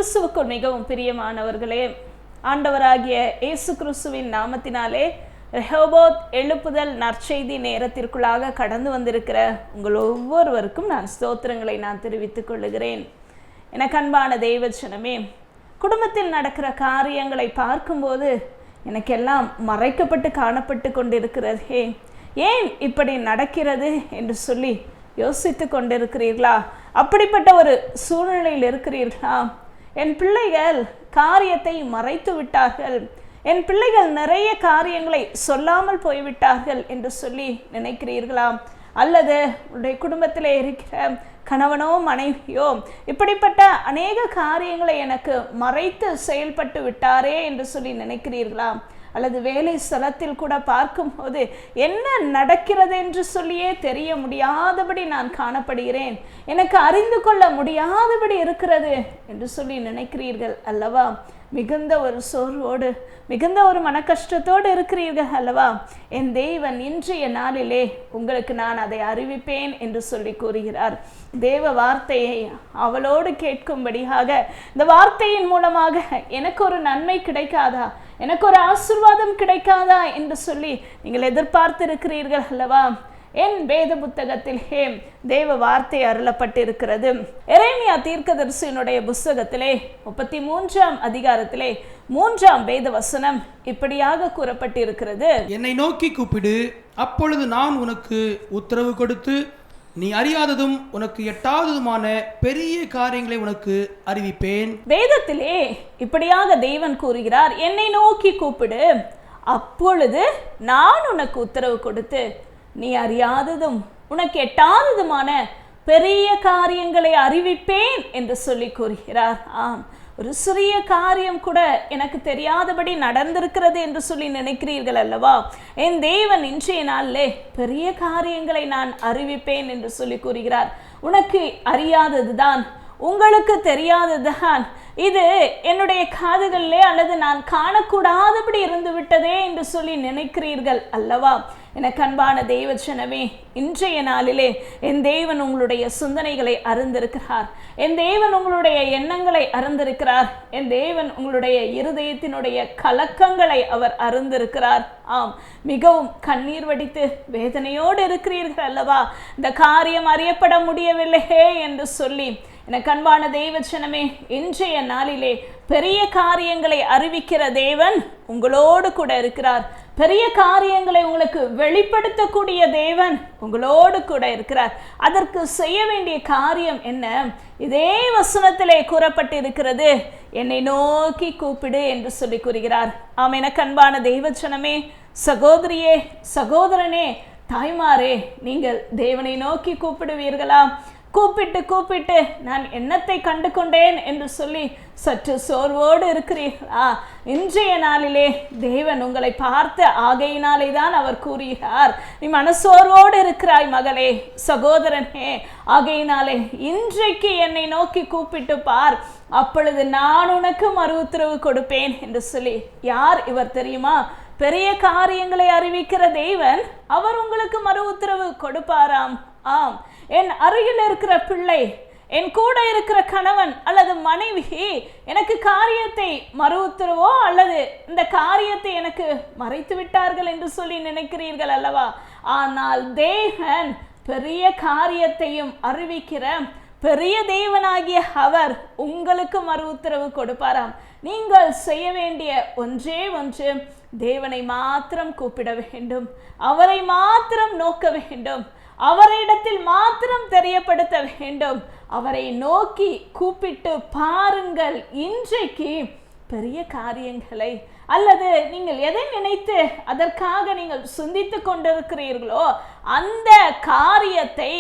கிறிஸ்துவுக்குள் மிகவும் பிரியமானவர்களே, ஆண்டவராகிய இயேசு கிறிஸ்துவின் நாமத்தினாலே ரெஹோபோத் எழுப்புதல் நற்செய்தி நேரத்திற்குள்ளாக கடந்து வந்திருக்கிற உங்கள் ஒவ்வொருவருக்கும் நான் ஸ்தோத்திரங்களை நான் தெரிவித்துக் கொள்ளுகிறேன். எனக்கு அன்பான தெய்வஜனமே, குடும்பத்தில் நடக்கிற காரியங்களை பார்க்கும்போது எனக்கெல்லாம் மறைக்கப்பட்டு காணப்பட்டு கொண்டிருக்கிறதே, ஏன் இப்படி நடக்கிறது என்று சொல்லி யோசித்து கொண்டிருக்கிறீர்களா? அப்படிப்பட்ட ஒரு சூழ்நிலையில் இருக்கிறீர்களா? என் பிள்ளைகள் காரியத்தை மறைத்து விட்டார்கள், என் பிள்ளைகள் நிறைய காரியங்களை சொல்லாமல் போய்விட்டார்கள் என்று சொல்லி நினைக்கிறீர்களா? அல்லது உங்களுடைய குடும்பத்தில் இருக்கிற கணவனோ மனைவியோ இப்படிப்பட்ட அநேக காரியங்களை எனக்கு மறைத்து செயல்பட்டு விட்டாரே என்று சொல்லி நினைக்கிறீர்களா? அல்லது வேலை ஸ்தலத்தில் கூட பார்க்கும்போது என்ன நடக்கிறது என்று சொல்லியே தெரிய முடியாதபடி நான் காணப்படுகிறேன், எனக்கு அறிந்து கொள்ள முடியாதபடி இருக்கிறது என்று சொல்லி நினைக்கிறீர்கள் அல்லவா? மிகுந்த ஒரு சோர்வோடு, மிகுந்த ஒரு மன கஷ்டத்தோடு இருக்கிறீர்கள் அல்லவா? என் தேவன் இன்றைய நாளிலே உங்களுக்கு நான் அதை அறிவிப்பேன் என்று சொல்லி கூறுகிறார். தேவ வார்த்தையை அவளோடு கேட்கும்படியாக, இந்த வார்த்தையின் மூலமாக எனக்கு ஒரு நன்மை கிடைக்காதா, எனக்கு ஒரு ஆசீர்வாதம் கிடைக்காதா என்று சொல்லி நீங்கள் எதிர்பார்த்து இருக்கிறீர்கள் அல்லவா? என் வேத புத்தகத்திலே தேவ வார்த்தை அருளப்பட்டிருக்கிறது. எரேமியா தீர்க்கதரிசியினுடைய புஸ்தகத்திலே 33ஆம் அதிகாரத்திலே 3ஆம் வேத வசனம் இப்படியாக கூறப்பட்டிருக்கிறது. என்னை நோக்கி கூப்பிடு, அப்பொழுது நான் உனக்கு உத்தரவு கொடுத்து நீ அறியாததும் உனக்கு எட்டாததுமான பெரிய காரியங்களை உனக்கு அறிவிப்பேன். வேதத்திலே இப்படியாக தேவன் கூறுகிறார், என்னை நோக்கி கூப்பிடு, அப்பொழுது நான் உனக்கு உத்தரவு கொடுத்து நீ அறியாததும் உனக்கு எட்டாததுமான பெரிய காரியங்களை அறிவிப்பேன் என்று சொல்லி கூறுகிறார். ஆம், ஒரு சிறிய காரியம் கூட எனக்கு தெரியாதபடி நடந்திருக்கிறது என்று சொல்லி நினைக்கிறீர்கள் அல்லவா? என் தேவன் இன்றைய நாளிலே பெரிய காரியங்களை நான் அறிவிப்பேன் என்று சொல்லி கூறுகிறார். உனக்கு அறியாததுதான், உங்களுக்கு தெரியாததுதான், இது என்னுடைய காதுகளிலே அல்லது நான் காணக்கூடாதபடி இருந்து விட்டதே என்று சொல்லி நினைக்கிறீர்கள் அல்லவா? எனக்கு அன்பான தெய்வஜனமே, இன்றைய நாளிலே என் தேவன் உங்களுடைய சிந்தனைகளை அறிந்திருக்கிறார், என் தேவன் உங்களுடைய எண்ணங்களை அறிந்திருக்கிறார், என் தேவன் உங்களுடைய இருதயத்தினுடைய கலக்கங்களை அவர் அறிந்திருக்கிறார். ஆம், மிகவும் கண்ணீர் வடித்து வேதனையோடு இருக்கிறீர்கள் அல்லவா? இந்த காரியம் அறியப்பட முடியவில்லையே என்று சொல்லி எனக்கு அன்பான தெய்வஜனமே, இன்றைய நாளிலே பெரிய காரியங்களை அறிவிக்கிற தேவன் உங்களோடு கூட இருக்கிறார். பெரிய காரியங்களை உங்களுக்கு வெளிப்படுத்தக்கூடிய தேவன் உங்களோடு கூட இருக்கிறார். அதற்கு செய்ய வேண்டிய காரியம் என்ன? இதே வசனத்திலே கூறப்பட்டிருக்கிறது, என்னை நோக்கி கூப்பிடு என்று சொல்லி கூறுகிறார். ஆம், எனக்கு அன்பான தெய்வஜனமே, சகோதரியே, சகோதரனே, தாய்மாரே, நீங்கள் தேவனை நோக்கி கூப்பிடுவீர்களா? கூப்பிட்டு நான் என்னத்தை கண்டு கொண்டேன் என்று சொல்லி சற்று சோர்வோடு இருக்கிறீர்களா? இன்றைய நாளிலே தேவன் உங்களை பார்த்து ஆகையினாலே தான் அவர் கூறுகிறார், நீ மனசோர்வோடு இருக்கிறாய் மகளே, சகோதரனே, ஆகையினாலே இன்றைக்கு என்னை நோக்கி கூப்பிட்டு பார், அப்பொழுது நான் உனக்கு மறு உத்தரவு கொடுப்பேன் என்று சொல்லி. யார் இவர் தெரியுமா? பெரிய காரியங்களை அறிவிக்கிற தேவன். அவர் உங்களுக்கு மறு உத்தரவு கொடுப்பாராம். ஆம், என் அருகில் இருக்கிற பிள்ளை, என் கூட இருக்கிற கணவன் அல்லது மனைவி எனக்கு காரியத்தை மறு உத்தரவோ அல்லது இந்த காரியத்தை எனக்கு மறைத்து விட்டார்கள் என்று சொல்லி நினைக்கிறீர்கள் அல்லவா? ஆனால் தேவன் பெரிய காரியத்தையும் அறிவிக்கிற பெரிய தேவனாகிய அவர் உங்களுக்கு மறு உத்தரவு கொடுப்பாராம். நீங்கள் செய்ய வேண்டிய ஒன்றே ஒன்று, தேவனை மாத்திரம் கூப்பிட வேண்டும், அவரை மாத்திரம் நோக்க வேண்டும், அவரிடத்தில் மாத்திரம் தெரியப்படுத்த வேண்டும். அவரை நோக்கி கூப்பிட்டு பாருங்கள். இன்றைக்கு பெரிய காரியங்களை அல்லது நீங்கள் எதை நினைத்து அதற்காக நீங்கள் சிந்தித்து கொண்டிருக்கிறீர்களோ அந்த காரியத்தை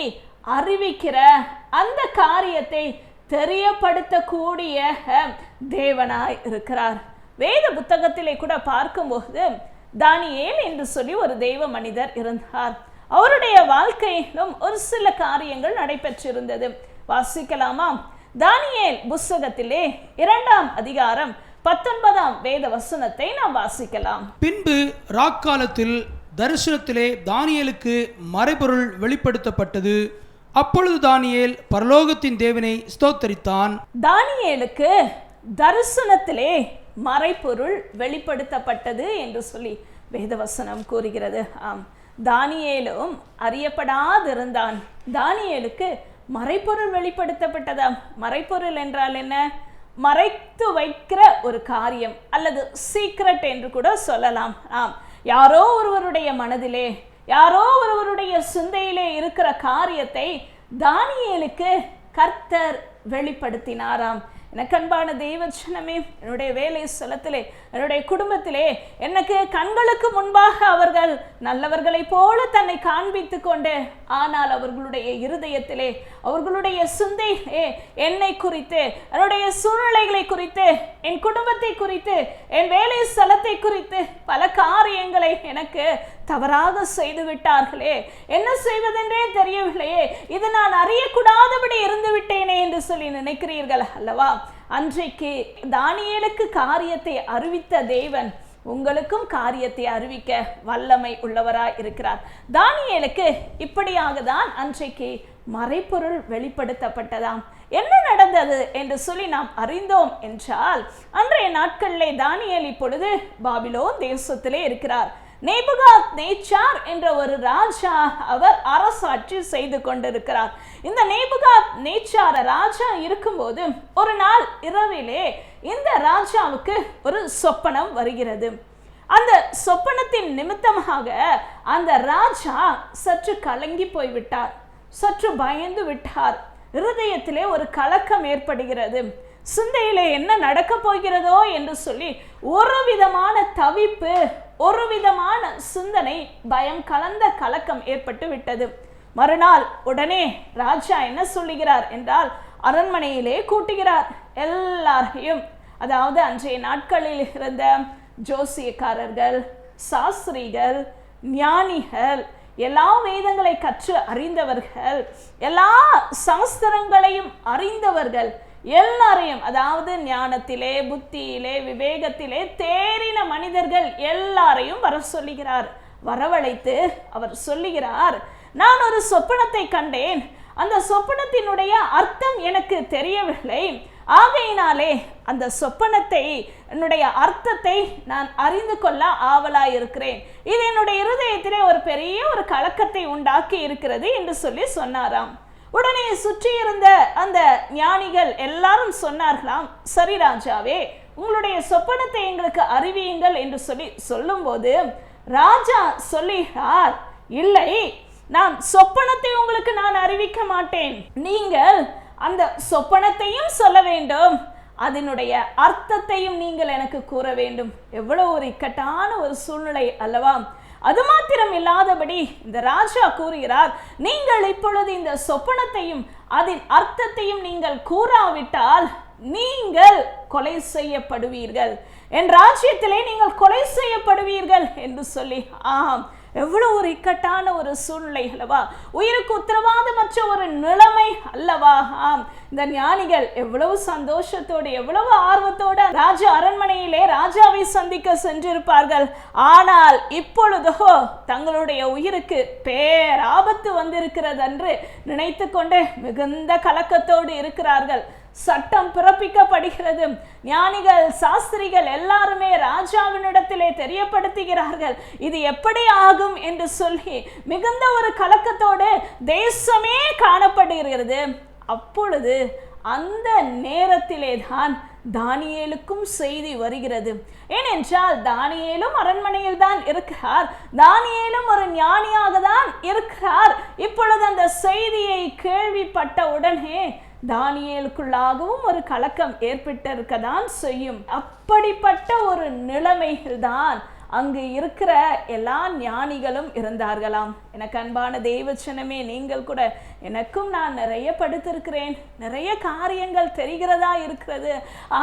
அறிவிக்கிற, அந்த காரியத்தை தெரியப்படுத்தக்கூடிய தேவனாய் இருக்கிறார். வேத புத்தகத்திலே கூட பார்க்கும்போது தானியேல் என்று சொல்லி ஒரு தெய்வ மனிதர் இருந்தார். அவருடைய வாழ்க்கையிலும் ஒரு சில காரியங்கள் நடைபெற்றிருந்தது. வாசிக்கலாமா? தானியேல் புஸ்தகத்திலே 2ஆம் அதிகாரம் 19ஆம் வேத வசனத்தை நாம் வாசிக்கலாம். பின்பு ராக்காலத்தில் தரிசனத்திலே தானியேலுக்கு மறைபொருள் வெளிப்படுத்தப்பட்டது. அப்பொழுது தானியேல் பரலோகத்தின் தேவனை ஸ்தோத்தரித்தான். தானியேலுக்கு தரிசனத்திலே மறைபொருள் வெளிப்படுத்தப்பட்டது என்று சொல்லி வேதவசனம் கூறுகிறது. ஆம், தானியேலும் அறியப்படாதிருந்தான். தானியேலுக்கு மறைபொருள் வெளிப்படுத்தப்பட்டதாம். மறைபொருள் என்றால் என்ன? மறைத்து வைக்கிற ஒரு காரியம் அல்லது சீக்ரெட் என்று கூட சொல்லலாம். ஆம், யாரோ ஒருவருடைய மனதிலே, யாரோ ஒருவருடைய சிந்தையிலே இருக்கிற காரியத்தை தானியேலுக்கு கர்த்தர் வெளிப்படுத்தினாராம். எனக்கு அன்பான தெய்வஜனமே, என்னுடைய வேலை ஸ்தலத்திலே, என்னுடைய குடும்பத்திலே எனக்கு கண்களுக்கு முன்பாக அவர்கள் நல்லவர்களை போல தன்னை காண்பித்து கொண்டு, ஆனால் அவர்களுடைய இருதயத்திலே, அவர்களுடைய சிந்தையிலே என்னை குறித்து, என்னுடைய சூழ்நிலைகளை குறித்து, என் குடும்பத்தை குறித்து, என் வேலை ஸ்தலத்தை குறித்து பல காரியங்களை எனக்கு தவறாக செய்து விட்டார்களே, என்ன செய்வதென்றே தெரியவில்லையே, இது நான் அறியக்கூடாதபடி இருந்து விட்டேனே என்று சொல்லி நினைக்கிறீர்கள் அல்லவா? அன்றைக்கு தானியேலுக்கு காரியத்தை அறிவித்த தேவன் உங்களுக்கும் காரியத்தை அறிவிக்க வல்லமை உள்ளவராய் இருக்கிறார். தானியேலுக்கு இப்படியாக தான் அன்றைக்கு மறைபொருள் வெளிப்படுத்தப்பட்டதாம். என்ன நடந்தது என்று சொல்லி நாம் அறிந்தோம் என்றால், அன்றைய நாட்களிலே தானியேல் இப்பொழுது பாபிலோன் தேசத்திலே இருக்கிறார். நேபுகாத்நேச்சார் என்ற ஒரு ராஜா அவர் அரசாட்சி செய்து கொண்டிருக்கிறார். இந்த நேபுகாத்நேச்சார் ராஜா இருக்கும்போது ஒரு நாள் இரவிலே இந்த ராஜாவுக்கு ஒரு சொப்பனம் வருகிறது. அந்த சொப்பனத்தின் நிமித்தமாக அந்த ராஜா சற்று கலங்கி போய்விட்டார், சற்று பயந்து விட்டார். இருதயத்திலே ஒரு கலக்கம் ஏற்படுகிறது. சிந்தையிலே என்ன நடக்க போகிறதோ என்று சொல்லி ஒரு விதமான தவிப்பு, ஒரு விதமான சிந்தனை, பயம் கலந்த கலக்கம் ஏற்பட்டு விட்டது. மறுநாள் உடனே ராஜா என்ன சொல்லுகிறார் என்றால், அரண்மனையிலே கூட்டுகிறார் எல்லாரையும். அதாவது அன்றைய நாட்களில் இருந்த ஜோசியக்காரர்கள், சாஸ்திரிகள், ஞானிகள், எல்லா வேதங்களை கற்று அறிந்தவர்கள், எல்லா சாஸ்திரங்களையும் அறிந்தவர்கள் எல்லாரையும், அதாவது ஞானத்திலே, புத்தியிலே, விவேகத்திலே தேறின மனிதர்கள் எல்லாரையும் வர சொல்லுகிறார். வரவழைத்து அவர் சொல்லுகிறார், நான் ஒரு சொப்பனத்தை கண்டேன், அந்த சொப்பனத்தினுடைய அர்த்தம் எனக்கு தெரியவில்லை, ஆகையினாலே அந்த சொப்பனத்தை, என்னுடைய அர்த்தத்தை நான் அறிந்து கொள்ள ஆவலாய் இருக்கிறேன். இது என்னுடைய இருதயத்திலே ஒரு பெரிய ஒரு கலக்கத்தை உண்டாக்கி இருக்கிறது என்று சொல்லி சொன்னாராம். உடனே சுற்றி இருந்த அந்த ஞானிகள் எல்லாரும் சொன்னார்களாம், சரி ராஜாவே, உங்களுடைய சொப்பனத்தை எங்களுக்கு அறிவியுங்கள் என்று சொல்லி சொல்லும்போது ராஜா சொல்லுகிறார், இல்லை, நான் சொப்பனத்தை உங்களுக்கு நான் அறிவிக்க மாட்டேன், நீங்கள் அந்த சொப்பனத்தையும் சொல்ல வேண்டும், அதனுடைய அர்த்தத்தையும் நீங்கள் எனக்கு கூற வேண்டும். எவ்வளவு ஒரு இக்கட்டான ஒரு சூழ்நிலை அல்லவா? அது மாத்திரம் இல்லாதபடி இந்த ராஜா கூறுகிறார், நீங்கள் இப்பொழுது இந்த சொப்பனத்தையும் அதன் அர்த்தத்தையும் நீங்கள் கூறாவிட்டால் நீங்கள் கொலை செய்யப்படுவீர்கள், என் ராஜ்யத்திலே நீங்கள் கொலை செய்யப்படுவீர்கள் என்று சொல்லி. ஆம், எவ்வளவு ஒரு இக்கட்டான ஒரு சூழ்நிலை அல்லவா? உயிருக்கு உத்தரவாதமற்ற ஒரு நிலைமை அல்லவா? ஆம், இந்த ஞானிகள் எவ்வளவு சந்தோஷத்தோடு, எவ்வளவு ஆர்வத்தோடு ராஜா அரண்மனையிலே ராஜாவை சந்திக்க சென்றிருப்பார்கள். ஆனால் இப்பொழுதோ தங்களுடைய உயிருக்கு பேராபத்து வந்திருக்கிறது என்று நினைத்து கொண்டு மிகுந்த கலக்கத்தோடு இருக்கிறார்கள். சட்டம் பிறப்பிக்கப்படுகிறது. ஞானிகள், சாஸ்திரிகள் எல்லாருமே ராஜாவினிடத்திலே தெரியப்படுத்துகிறார்கள், இது எப்படி ஆகும் என்று சொல்லி மிகுந்த ஒரு கலக்கத்தோடு தேசமே காணப்படுகிறது. அப்பொழுது அந்த நேரத்திலே தான் தானியேலுக்கும் செய்தி வருகிறது. ஏனென்றால் தானியேலும் அரண்மனையில் தான் இருக்கிறார், தானியேலும் ஒரு ஞானியாக தான் இருக்கிறார். இப்பொழுது அந்த செய்தியை கேள்விப்பட்ட உடனே தானியேலுக்குள்ளாகவும் ஒரு கலக்கம் ஏற்பட்டிருக்கதான் செய்யும். அப்படிப்பட்ட ஒரு நிலைமையில்தான் அங்கு இருக்கிற எல்லா ஞானிகளும் இருந்தார்களாம். எனக்கு அன்பான தெய்வச்சனமே, நீங்கள் கூட, எனக்கும் நான் நிறைய படித்திருக்கிறேன், நிறைய காரியங்கள் தெரிகிறதா இருக்கிறது.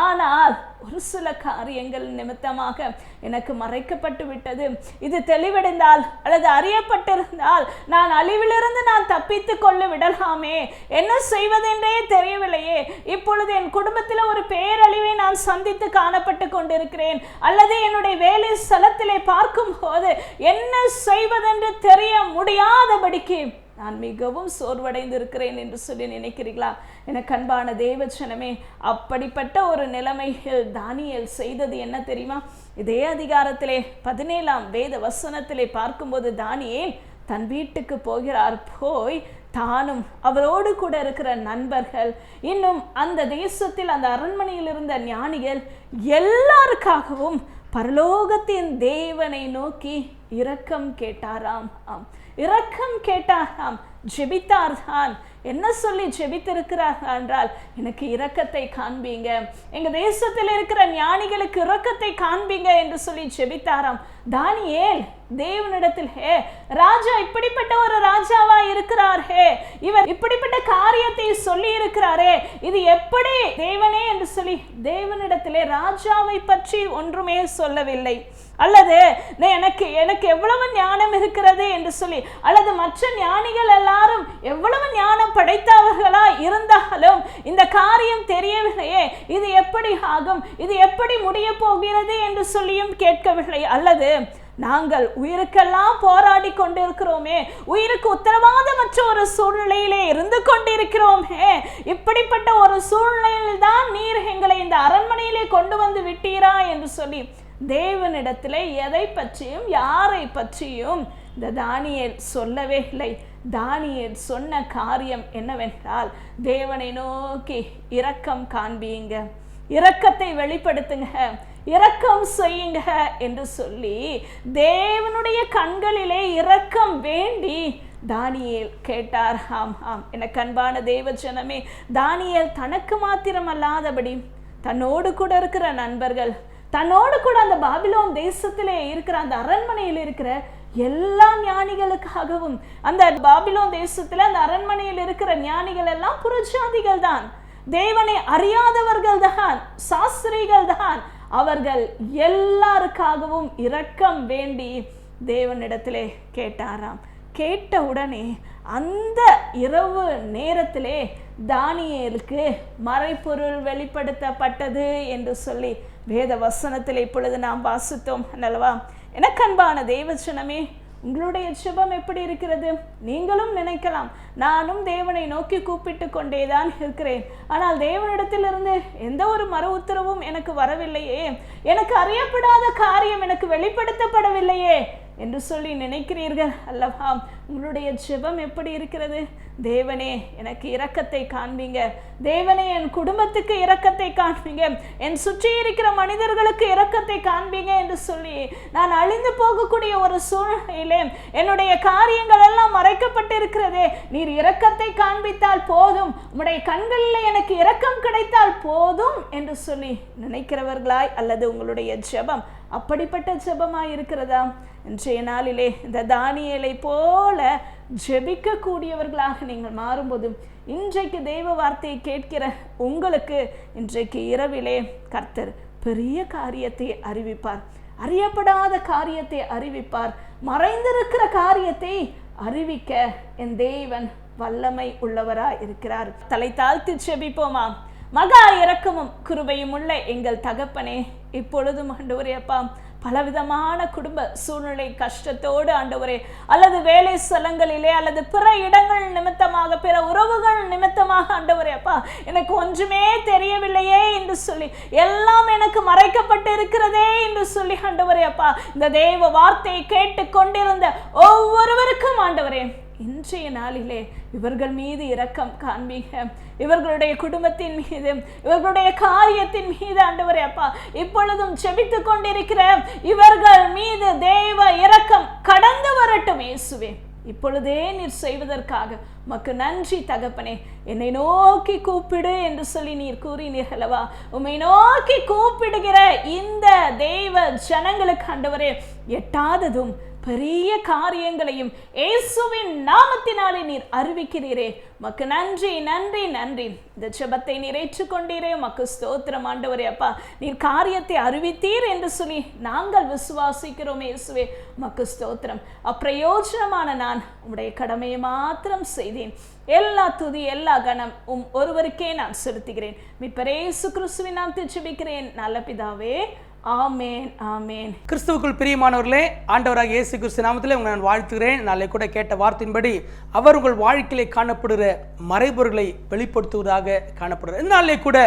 ஆனால் ஒரு சில காரியங்கள் நிமித்தமாக எனக்கு மறைக்கப்பட்டு விட்டது. இது தெளிவடைந்தால் அல்லது அறியப்பட்டிருந்தால் நான் அழிவிலிருந்து நான் தப்பித்து கொள்ள விடலாமே, என்ன செய்வதென்றே தெரியவில்லையே. இப்பொழுது என் குடும்பத்தில் ஒரு பேரழிவை நான் சந்தித்து காணப்பட்டு கொண்டிருக்கிறேன், அல்லது என்னுடைய வேலை ஸ்தலத்திலே பார்க்கும் போது என்ன செய்வதென்று தெரிய முடியாதபடிக்கு நான் மிகவும் சோர்வடைந்து இருக்கிறேன் என்று சொல்லி நினைக்கிறீர்களா? எனக்கு அன்பான தேவஜனமே, அப்படிப்பட்ட ஒரு நிலைமையில் தானியேல் செய்தது என்ன தெரியுமா? இதே அதிகாரத்திலே 17ஆம் வேத வசனத்திலே பார்க்கும்போது தானியேல் தன் வீட்டுக்கு போகிறார். போய் தானும் அவரோடு கூட இருக்கிற நண்பர்கள், இன்னும் அந்த தேசத்தில் அந்த அரண்மனையில் இருந்த ஞானிகள் எல்லாருக்காகவும் பரலோகத்தின் தேவனை நோக்கி இரக்கம் கேட்டாராம். இரக்கம் கேட்டாராம், ஜெபித்தார்தான். என்ன சொல்லி ஜெபித்திருக்கிறார் என்றால், எனக்கு இரக்கத்தை காண்பீங்க, எங்க தேசத்தில் இருக்கிற ஞானிகளுக்கு இரக்கத்தை காண்பீங்க என்று சொல்லி ஜெபித்தாராம். தானியேல் தேவனிடத்தில், ராஜா இப்படிப்பட்ட ஒரு ராஜாவா இருக்கிறார், இவர் இப்படிப்பட்ட காரியத்தை சொல்லி இருக்கிறாரே, இது எப்படி தேவனே என்று சொல்லி தேவனிடத்திலே ராஜாவை பற்றி ஒன்றுமே சொல்லவில்லை. அல்லது எனக்கு எவ்வளவு ஞானம் இருக்கிறது என்று சொல்லி, அல்லது மற்ற ஞானிகள் எல்லாரும் எவ்வளவு ஞானம் படைத்தவர்களா இருந்தாலும் இந்த காரியம் தெரியவில்லையே, இது எப்படி ஆகும், இது எப்படி முடிய போகிறது என்று சொல்லியும் கேட்கவில்லை. அல்லது நாங்கள் உயிருக்கெல்லாம் போராடி கொண்டிருக்கிறோமே, உயிருக்கு உத்தரவாதமற்ற ஒரு சூழ்நிலையிலே இருந்து கொண்டிருக்கிறோமே, இப்படிப்பட்ட ஒரு சூழ்நிலையில் தான் நீர் எங்களை இந்த அரண்மனையிலே கொண்டு வந்து விட்டீரா என்று சொல்லி தேவனிடத்திலே எதை பற்றியும் யாரை பற்றியும் இந்த தானியேல் சொல்லவே இல்லை. தானியேல் சொன்ன காரியம் என்னவென்றால், தேவனை நோக்கி இரக்கம் காண்பீங்க, இரக்கத்தை வெளிப்படுத்துங்க, இரக்கம் செய்யுங்க என்று சொல்லி தேவனுடைய கண்களிலே இரக்கம் வேண்டி தானியேல் கேட்டார். ஆம், எனக்கு அன்பான தேவஜனமே, தானியேல் தனக்கு மாத்திரம் அல்லாதபடி தன்னோடு கூட இருக்கிற நண்பர்கள், தன்னோடு கூட அந்த பாபிலோன் தேசத்திலே இருக்கிற அந்த அரண்மனையில் இருக்கிற எல்லா ஞானிகளுக்காகவும், அந்த பாபிலோன் தேசத்துல அந்த அரண்மனையில் இருக்கிற ஞானிகள் எல்லாம் புறஜாதிகள் தான், தேவனை அறியாதவர்கள் தான், சாஸ்திரிகள் தான், அவர்கள் எல்லாருக்காகவும் இரக்கம் வேண்டி தேவனிடத்திலே கேட்டாராம். கேட்ட உடனே அந்த இரவு நேரத்திலே தானியேலுக்கு மறைபொருள் வெளிப்படுத்தப்பட்டது என்று சொல்லி வேத வசனத்தில் இப்பொழுது நாம் வாசித்தோம் அல்லவா? எனக்கு அன்பான தேவஜனமே, உங்களுடைய ஜெபம் எப்படி இருக்கிறது? நீங்களும் நினைக்கலாம், நானும் தேவனை நோக்கி கூப்பிட்டு கொண்டேதான் இருக்கிறேன், ஆனால் தேவனிடத்திலிருந்து எந்த ஒரு மறு உத்தரவும் எனக்கு வரவில்லையே, எனக்கு அறியப்படாத காரியம் எனக்கு வெளிப்படுத்தப்படவில்லையே என்று சொல்லி நினைக்கிறீர்கள் அல்லவா? உங்களுடைய ஜெபம் எப்படி இருக்கிறது? தேவனே எனக்கு இரக்கத்தை காண்பீங்க, தேவனே என் குடும்பத்துக்கு இரக்கத்தை காண்பீங்க, என் சுற்றி இருக்கிற மனிதர்களுக்கு இரக்கத்தை காண்பீங்க என்று சொல்லி நான் அழிந்து போகக்கூடிய ஒரு சூழ்நிலையிலே என்னுடைய காரியங்கள் எல்லாம் மறைக்கப்பட்டு இருக்கிறதே, நீர் இரக்கத்தை காண்பித்தால் போதும், உம்முடைய கண்களில் எனக்கு இரக்கம் கிடைத்தால் போதும் என்று சொல்லி நினைக்கிறவர்களாய், அல்லது உங்களுடைய ஜெபம் அப்படிப்பட்ட ஜெபமாய் இருக்கிறதா? இன்றைய நாளிலே இந்த தானியேலை போல ஜெபிக்க கூடியவர்களாக நீங்கள் மாறும்போதும், இன்றைக்கு தெய்வ வார்த்தையை கேட்கிற உங்களுக்கு இன்றைக்கு இரவிலே கர்த்தர் பெரிய காரியத்தை அறிவிப்பார், அறியப்படாத காரியத்தை அறிவிப்பார், மறைந்திருக்கிற காரியத்தை அறிவிக்க என் தேவன் வல்லமை உள்ளவராய் இருக்கிறார். தலை தாழ்த்தி ஜெபிப்போமா? மகா இரக்கமும் கிருபையும் உள்ள எங்கள் தகப்பனே, இப்பொழுதும் ஆண்டவரே அப்பா, பலவிதமான குடும்ப சூழ்நிலை கஷ்டத்தோடு ஆண்டவரே, அல்லது வேலை ஸ்தலங்களிலே, அல்லது பிற இடங்கள் நிமித்தமாக, பிற உறவுகள் நிமித்தமாக ஆண்டவரே அப்பா, எனக்கு ஒன்றுமே தெரியவில்லையே என்று சொல்லி, எல்லாம் எனக்கு மறைக்கப்பட்டு இருக்கிறதே என்று சொல்லி ஆண்டவரே அப்பா, இந்த தேவ வார்த்தையை கேட்டு கொண்டிருந்த ஒவ்வொருவருக்கும் ஆண்டவரே இன்றைய நாளிலே இவர்கள் மீது இரக்கம் காண்பீங்க, இவர்களுடைய குடும்பத்தின் மீது, இவர்களுடைய காரியத்தின் மீது ஆண்டவரே அப்பா, இப்பொழுதும் செபித்து கொண்டிருக்கிற இவர்கள் மீது தேவ இரக்கம் கடந்து வரட்டும் இயேசுவே. இப்பொழுதே நீர் செய்வதற்காக உமக்கு நன்றி தகப்பனே. என்னை நோக்கி கூப்பிடு என்று சொல்லி நீர் கூறினீர் அல்லவா? உம்மை நோக்கி கூப்பிடுகிற இந்த தேவ ஜனங்களுக்கு ஆண்டவரே எட்டாததும் பெரிய காரியங்களையும் இயேசுவின் நாமத்தினாலே நீர் அறிவிக்கிறீரே, உமக்கு நன்றி நன்றி நன்றி. இந்த ஜெபத்தை நீர் ஏற்றுக்கொண்டீரே, உமக்கு ஸ்தோத்திரம் ஆண்டவரே அப்பா. நீர் காரியத்தை அறிவித்தீர் என்று சொல்லி நாங்கள் விசுவாசிக்கிறோம் இயேசுவே, உமக்கு ஸ்தோத்திரம். அப்பிரயோஜனமான நான் உம்முடைய கடமையை மாத்திரம் செய்தேன். எல்லா துதி எல்லா கணம் ஒருவருக்கே நான் செலுத்துகிறேன். மீட்பர் இயேசு கிறிஸ்துவின் நாமத்தில் ஜெபிக்கிறேன் நல்ல பிதாவே, ஆமேன் ஆமேன். கிறிஸ்துவுக்குள் பிரியமானவர்களே, ஆண்டவராக இயேசு கிறிஸ்து நாமத்திலே உங்களை நான் வாழ்த்துகிறேன். நாளை கூட கேட்ட வார்த்தையின்படி அவர் உங்கள் வாழ்க்கையிலே காணப்படுகிற மறைபொருளை வெளிப்படுத்துவதாக காணப்படுகிறார். இந்நாளிலே கூட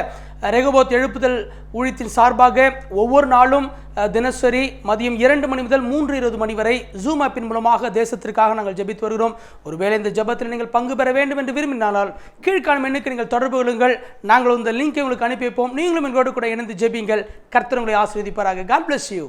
ரெகோபோத் எழுப்புதல் ஊழியத்தின் சார்பாக ஒவ்வொரு நாளும் தினசரி மதியம் 2 மணி முதல் 3:20 மணி வரை ஜூம் ஆப்பின் மூலமாக தேசத்திற்காக நாங்கள் ஜெபித்து வருகிறோம். ஒருவேளை இந்த ஜெபத்தில் நீங்கள் பங்கு பெற வேண்டும் என்று விரும்பினாலும் கீழ்காணும் எண்ணுக்கு நீங்கள் தொடர்பு கொள்ளுங்கள். நாங்கள் இந்த லிங்கை உங்களுக்கு அனுப்பி வைப்போம். நீங்களும் எங்களோடு கூட இணைந்து ஜெபிங்கள். கர்த்தர் உங்களை ஆசீர்வதிப்பாராக. God bless you.